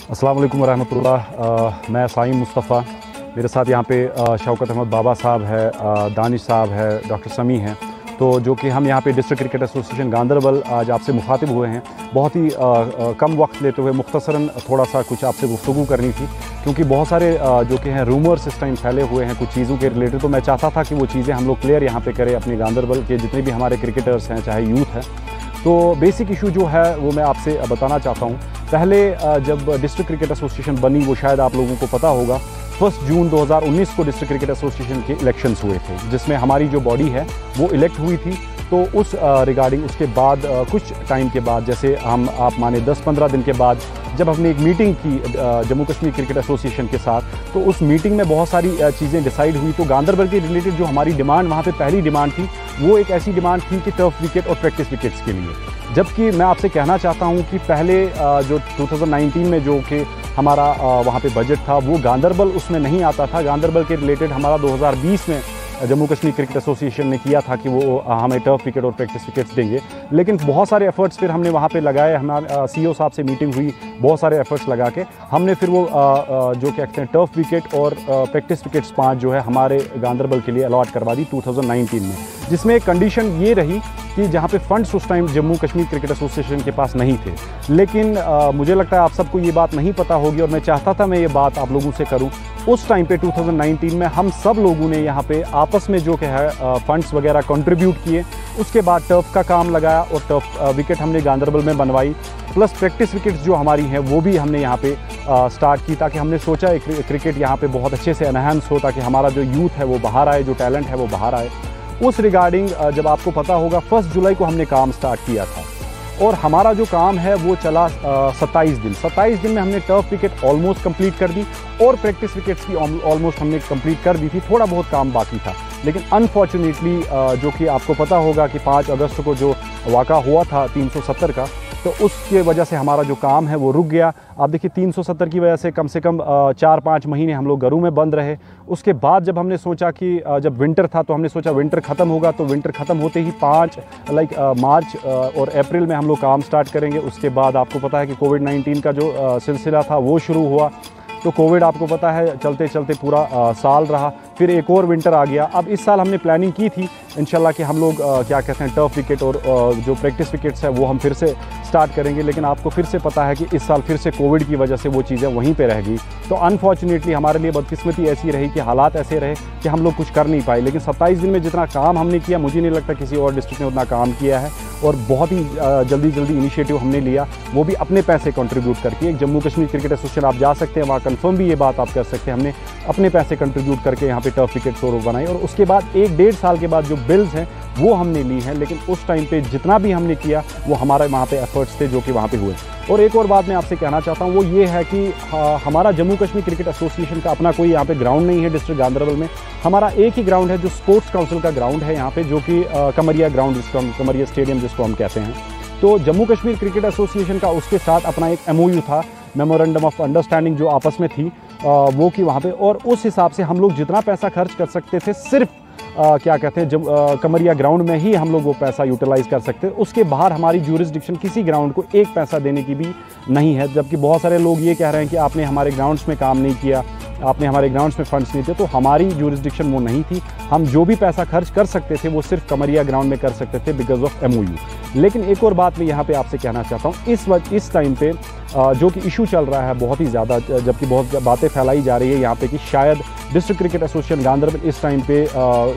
अस्सलाम वालेकुम वरहमतुल्लाह। मैं साइम मुस्तफ़ा, मेरे साथ यहाँ पे शौकत अहमद बाबा साहब है, दानिश साहब है, डॉक्टर समी हैं। तो जो कि हम यहाँ पे डिस्ट्रिक्ट क्रिकेट एसोसिएशन गांदरबल आज आपसे मुखातिब हुए हैं। बहुत ही कम वक्त लेते हुए मुख्तसरन थोड़ा सा कुछ आपसे गुफ्तगू करनी थी, क्योंकि बहुत सारे जो कि हैं रूमर्स इस टाइम फैले हुए हैं कुछ चीज़ों के रिलेटेड। तो मैं चाहता था कि वो चीज़ें हम लोग क्लियर यहाँ पे करें अपने गांदरबल के जितने भी हमारे क्रिकेटर्स हैं, चाहे यूथ है। तो बेसिक इशू जो है वो मैं आपसे बताना चाहता हूँ। पहले जब डिस्ट्रिक्ट क्रिकेट एसोसिएशन बनी, वो शायद आप लोगों को पता होगा, 1 जून 2019 को डिस्ट्रिक्ट क्रिकेट एसोसिएशन के इलेक्शंस हुए थे, जिसमें हमारी जो बॉडी है वो इलेक्ट हुई थी। तो उस रिगार्डिंग उसके बाद कुछ टाइम के बाद, जैसे आप माने 10-15 दिन के बाद, जब हमने एक मीटिंग की जम्मू कश्मीर क्रिकेट एसोसिएशन के साथ, तो उस मीटिंग में बहुत सारी चीज़ें डिसाइड हुई। तो गांदरबल के रिलेटेड जो हमारी डिमांड वहाँ पे पहली डिमांड थी, वो एक ऐसी डिमांड थी कि टर्फ विकेट और प्रैक्टिस विकेट्स के लिए। जबकि मैं आपसे कहना चाहता हूँ कि पहले जो 2019 में जो कि हमारा वहाँ पे बजट था, वो गांदरबल उसमें नहीं आता था। गांदरबल के रिलेटेड हमारा 2020 में जम्मू कश्मीर क्रिकेट एसोसिएशन ने किया था कि वो हमें टर्फ विकेट और प्रैक्टिस विकेट्स देंगे। लेकिन बहुत सारे एफर्ट्स फिर हमने वहाँ पे लगाए। हमारे सीईओ साहब से मीटिंग हुई, बहुत सारे एफर्ट्स लगा के हमने फिर वो जो क्या कहते हैं टर्फ विकेट और प्रैक्टिस विकेट्स 5 जो है हमारे गांदरबल के लिए अलॉट करवा दी 2019 में, जिसमें एक कंडीशन ये रही कि जहाँ पे फंड्स उस time Jammu Kashmir cricket association के पास नहीं थे। लेकिन मुझे लगता है आप सबको ये बात नहीं पता होगी, और मैं चाहता था मैं ये बात आप लोगों से करूं। उस टाइम पे 2019 में हम सब लोगों ने यहाँ पे आपस में जो कि है फंड्स वगैरह कंट्रीब्यूट किए। उसके बाद टर्फ का काम लगाया और टर्फ विकेट हमने गांदरबल में बनवाई, प्लस प्रैक्टिस विकेट्स जो हमारी हैं वो भी हमने यहाँ पे स्टार्ट की, ताकि हमने सोचा क्रिकेट यहाँ पे बहुत अच्छे से एनहांस हो, ताकि हमारा जो यूथ है वो बाहर आए, जो टैलेंट है वो बाहर आए। उस रिगार्डिंग जब आपको पता होगा 1 जुलाई को हमने काम स्टार्ट किया था, और हमारा जो काम है वो चला 27 दिन। 27 दिन में हमने टर्फ विकेट ऑलमोस्ट कंप्लीट कर दी और प्रैक्टिस विकेट्स की ऑलमोस्ट हमने कंप्लीट कर दी थी। थोड़ा बहुत काम बाकी था, लेकिन अनफॉर्चुनेटली जो कि आपको पता होगा कि 5 अगस्त को जो वाक़ा हुआ था 370 का, तो उसके वजह से हमारा जो काम है वो रुक गया। आप देखिए 370 की वजह से कम 4-5 महीने हम लोग घरों में बंद रहे। उसके बाद जब हमने सोचा कि जब विंटर था, तो हमने सोचा विंटर ख़त्म होगा, तो विंटर ख़त्म होते ही मार्च और अप्रैल में हम लोग काम स्टार्ट करेंगे। उसके बाद आपको पता है कि कोविड-19 का जो सिलसिला था वो शुरू हुआ। तो कोविड आपको पता है चलते चलते पूरा साल रहा, फिर एक और विंटर आ गया। अब इस साल हमने प्लानिंग की थी इंशाल्लाह कि हम लोग क्या कहते हैं टर्फ विकेट और जो प्रैक्टिस विकेट्स है वो हम फिर से स्टार्ट करेंगे। लेकिन आपको फिर से पता है कि इस साल फिर से कोविड की वजह से वो चीज़ें वहीं पे रह गई। तो अनफॉर्चुनेटली हमारे लिए बदकिस्मती ऐसी रही कि हालात ऐसे रहे कि हम लोग कुछ कर नहीं पाए। लेकिन 27 दिन में जितना काम हमने किया, मुझे नहीं लगता किसी और डिस्ट्रिक्ट ने उतना काम किया है, और बहुत ही जल्दी इनिशिएटिव हमने लिया, वो भी अपने पैसे कंट्रीब्यूट करके। एक जम्मू कश्मीर क्रिकेट एसोसिएशन आप जा सकते हैं, वहाँ कंफर्म भी ये बात आप कर सकते हैं, हमने अपने पैसे कंट्रीब्यूट करके यहाँ पे टर्फ विकेट शोरूम बनाई। और उसके बाद 1-1.5 साल के बाद जो बिल्स हैं वो हमने ली हैं, लेकिन उस टाइम पे जितना भी हमने किया वो हमारे वहाँ पे एफर्ट्स थे जो कि वहाँ पे हुए। और एक और बात मैं आपसे कहना चाहता हूँ, वो ये है कि हमारा जम्मू कश्मीर क्रिकेट एसोसिएशन का अपना कोई यहाँ पे ग्राउंड नहीं है डिस्ट्रिक्ट गांदरबल में। हमारा एक ही ग्राउंड है जो स्पोर्ट्स काउंसिल का ग्राउंड है यहाँ पे, जो कि कमरिया ग्राउंड जिसको हम कमरिया स्टेडियम जिसको हम कहते हैं। तो जम्मू कश्मीर क्रिकेट एसोसिएशन का उसके साथ अपना एक MOU था, मेमोरेंडम ऑफ अंडरस्टैंडिंग, जो आपस में थी वो कि वहाँ पे, और उस हिसाब से हम लोग जितना पैसा खर्च कर सकते थे सिर्फ क्या कहते हैं कमरिया ग्राउंड में ही हम लोग वो पैसा यूटिलाइज़ कर सकते हैं। उसके बाहर हमारी ज्यूरिसडिक्शन किसी ग्राउंड को एक पैसा देने की भी नहीं है। जबकि बहुत सारे लोग ये कह रहे हैं कि आपने हमारे ग्राउंड्स में काम नहीं किया, आपने हमारे ग्राउंड्स में फंड्स नहीं दिए। तो हमारी ज्यूरिसडिक्शन वो नहीं थी, हम जो भी पैसा खर्च कर सकते थे वो सिर्फ कमरिया ग्राउंड में कर सकते थे बिकॉज ऑफ MOU। लेकिन एक और बात मैं यहाँ पे आपसे कहना चाहता हूँ, इस टाइम पे जो कि इशू चल रहा है बहुत ही ज़्यादा, जबकि बहुत बातें फैलाई जा रही है यहाँ पे कि शायद डिस्ट्रिक्ट क्रिकेट एसोसिएशन गांदरबल इस टाइम पे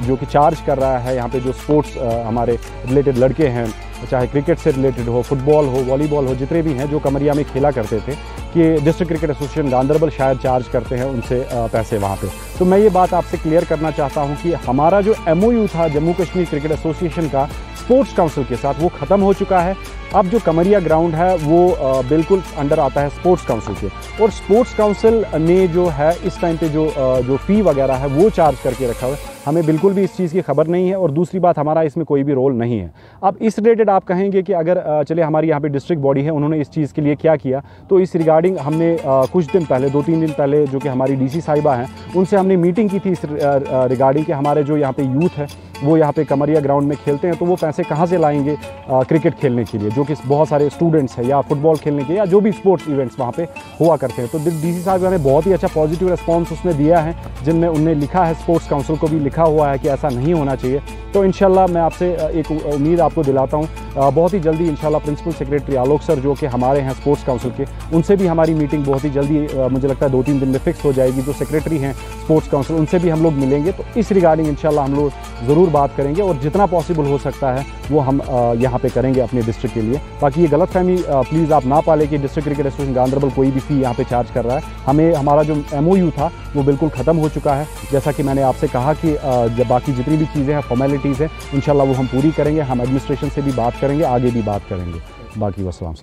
जो कि चार्ज कर रहा है यहाँ पे जो स्पोर्ट्स हमारे रिलेटेड लड़के हैं, चाहे क्रिकेट से रिलेटेड हो, फुटबॉल हो, वॉलीबॉल हो, जितने भी हैं जो कमरिया में खेला करते थे, कि डिस्ट्रिक्ट क्रिकेट एसोसिएशन गांदरबल शायद चार्ज करते हैं उनसे पैसे वहाँ पे। तो मैं ये बात आपसे क्लियर करना चाहता हूँ कि हमारा जो MOU था जम्मू कश्मीर क्रिकेट एसोसिएशन का स्पोर्ट्स काउंसिल के साथ, वो ख़त्म हो चुका है। अब जो कमरिया ग्राउंड है वो बिल्कुल अंडर आता है स्पोर्ट्स काउंसिल के, और स्पोर्ट्स काउंसिल ने जो है इस टाइम पे जो फ़ी वगैरह है वो चार्ज करके रखा हुआ है। हमें बिल्कुल भी इस चीज़ की खबर नहीं है, और दूसरी बात हमारा इसमें कोई भी रोल नहीं है। अब इस रिलेटेड आप कहेंगे कि अगर चले हमारी यहाँ पे डिस्ट्रिक्ट बॉडी है, उन्होंने इस चीज़ के लिए क्या किया, तो इस रिगार्डिंग हमने कुछ दिन पहले 2-3 दिन पहले जो कि हमारी DC साहिबा हैं, उनसे हमने मीटिंग की थी इस रिगार्डिंग कि हमारे जो यहाँ पे यूथ है वो यहाँ पे कमरिया ग्राउंड में खेलते हैं, तो वो पैसे कहाँ से लाएंगे क्रिकेट खेलने के लिए, जो कि बहुत सारे स्टूडेंट्स हैं, या फुटबॉल खेलने के, या जो भी स्पोर्ट्स इवेंट्स वहाँ पे हुआ करते हैं। तो डीसी साहब ने बहुत ही अच्छा पॉजिटिव रिस्पॉन्स उसमें दिया है, जिनमें उन्हें लिखा है, स्पोर्ट्स काउंसिल को भी लिखा हुआ है कि ऐसा नहीं होना चाहिए। तो इंशाल्लाह मैं आपसे एक उम्मीद आपको दिलाता हूँ, बहुत ही जल्दी इंशाल्लाह प्रिंसिपल सेक्रेटरी आलोक सर जो कि हमारे हैं स्पोर्ट्स काउंसिल के, उनसे भी हमारी मीटिंग बहुत ही जल्दी मुझे लगता है 2-3 दिन में फिक्स हो जाएगी। जो सेक्रेटरी हैं स्पोर्ट्स काउंसिल, उनसे भी हम लोग मिलेंगे, तो इस रिगार्डिंग इंशाल्लाह हम लोग ज़रूर बात करेंगे, और जितना पॉसिबल हो सकता है वो हम यहाँ पे करेंगे अपने डिस्ट्रिक्ट के लिए। बाकी ये गलतफहमी प्लीज़ आप ना पालें कि डिस्ट्रिक्ट क्रिकेट एसोसिएशन गांधरबल कोई भी फ़ी यहाँ पे चार्ज कर रहा है। हमें हमारा जो MOU था वो बिल्कुल ख़त्म हो चुका है। जैसा कि मैंने आपसे कहा कि जब बाकी जितनी भी चीज़ें हैं, फॉर्मेलिटीज़ हैं, इंशाल्लाह वो हम पूरी करेंगे। हम एडमिनिस्ट्रेशन से भी बात करेंगे, आगे भी बात करेंगे। बाकी वस्सलाम।